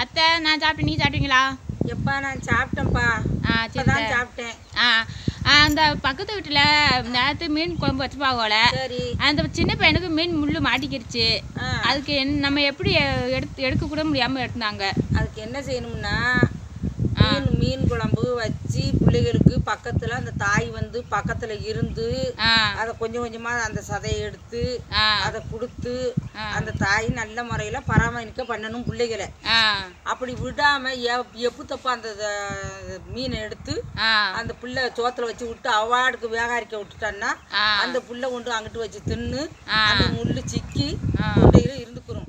அத்தை நான் சாப்பிட்டேன், நீ சாப்பிட்டீங்களா? எப்பா நான் சாப்பிட்டேன்ப்பா. சரி சாப்பிட்டேன். அந்த பக்கத்து வீட்டுல நேற்று மீன் குழம்பு வச்சுப்பாவோல, சரி. அந்த சின்ன பையனுக்கு மீன் முள்ளு மாட்டிக்கிடுச்சு. அதுக்கு நம்ம எப்படி எடுக்க கூட முடியாம எடுத்தாங்க. அதுக்கு என்ன செய்யணும்னா மீன் குழம்பு வச்சு பிள்ளைகளுக்கு பக்கத்துல அந்த தாய் வந்து பக்கத்துல இருந்து அதை கொஞ்சம் கொஞ்சமா அந்த சதையை எடுத்து அதை கொடுத்து அந்த தாய் நல்ல முறையில பராமரிக்க பண்ணணும் பிள்ளைகளை. அப்படி விடாம எப்பு தப்பா அந்த மீனை எடுத்து அந்த பிள்ளை சோத்துல வச்சு விட்டு அவாடுக்கு வேகாரிக்க விட்டுட்டான்னா அந்த புள்ள கொண்டு அங்கிட்டு வச்சு தின்னு அந்த முள்ளு சிக்கி தொண்டையில இருந்துக்கிறோம்.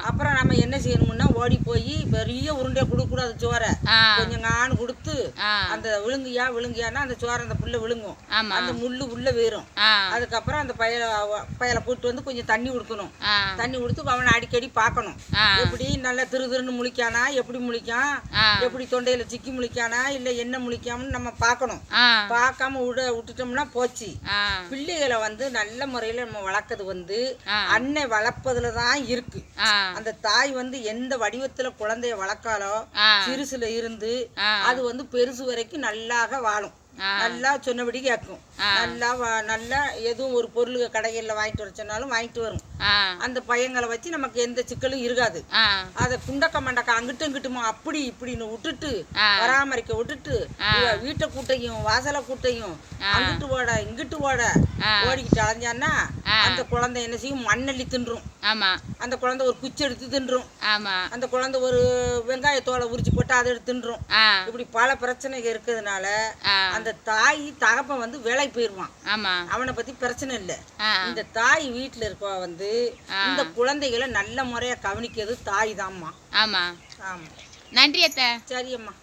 அப்புறம் நம்ம என்ன செய்யணும்னா ஓடி போய் பெரிய உருண்டையை கொடுக்க கூடாது, சோறை கொஞ்சம் காணு கொடுத்து அந்த விழுங்கியானா அந்த சோறை அந்த புள்ள விழுங்கும், அந்த முள்ளு உள்ள வேறும். அதுக்கப்புறம் அந்த பயலை போட்டு வந்து கொஞ்சம் தண்ணி கொடுக்கணும். தண்ணி கொடுத்து அவனை அடிக்கடி பார்க்கணும், எப்படி நல்லா திருன்னு முழிக்கானா, எப்படி முழிக்கான், எப்படி தொண்டையில சிக்கி முழிக்கானா இல்ல என்ன முழிக்காமனு நம்ம பார்க்கணும். பார்க்காம விட்டுட்டோம்னா போச்சு. பிள்ளைகளை வந்து நல்ல முறையில நம்ம வளர்க்கறது வந்து அன்னை வளர்ப்பதுலதான் இருக்கு. அந்த தாய் வந்து எந்த வடிவத்துல குழந்தைய வளர்க்காலோ சிறுசுல இருந்து அது வந்து பெருசு வரைக்கும் நல்லாக வாழும், நல்லா சொன்னபடி கேட்கும், நல்லா எதுவும் ஒரு பொருள் கடைகளில் வாங்கிட்டு வர சொன்னாலும் வாங்கிட்டு வரும். அந்த பையங்களை வச்சு நமக்கு எந்த சிக்கலும் இருக்காது. அதை குண்டக்க மண்டக்க அங்கிட்டும் இங்கிட்டுமா அப்படி இப்படின்னு விட்டுட்டு பராமரிக்க விட்டுட்டு வீட்டை கூட்டையும் வாசலை கூட்டையும் அங்கிட்டு ஓட இங்கிட்டு ஓடிக்கிட்டு அலைஞ்சான்னா அந்த குழந்தை என்ன செய்யும், மண்ணள்ளி தின்றும். அந்த குழந்தை ஒரு குச்சி எடுத்து தின்றும், அந்த குழந்தை ஒரு வெங்காயத்தோலை உரிச்சு போட்டு அதை எடுத்து தின்றும். இப்படி பல பிரச்சனைகள் இருக்கிறதுனால அந்த தாய் தகப்பன் வந்து வேலைக்கு போயிருவான், அவனை பத்தி பிரச்சனை இல்லை. இந்த தாய் வீட்டுல இருக்க வந்து இந்த குழந்தைகளை நல்ல முறையா கவனிக்கிறது தாய் தான்மா. ஆமா. நன்றி அத்தை. சரியம்மா.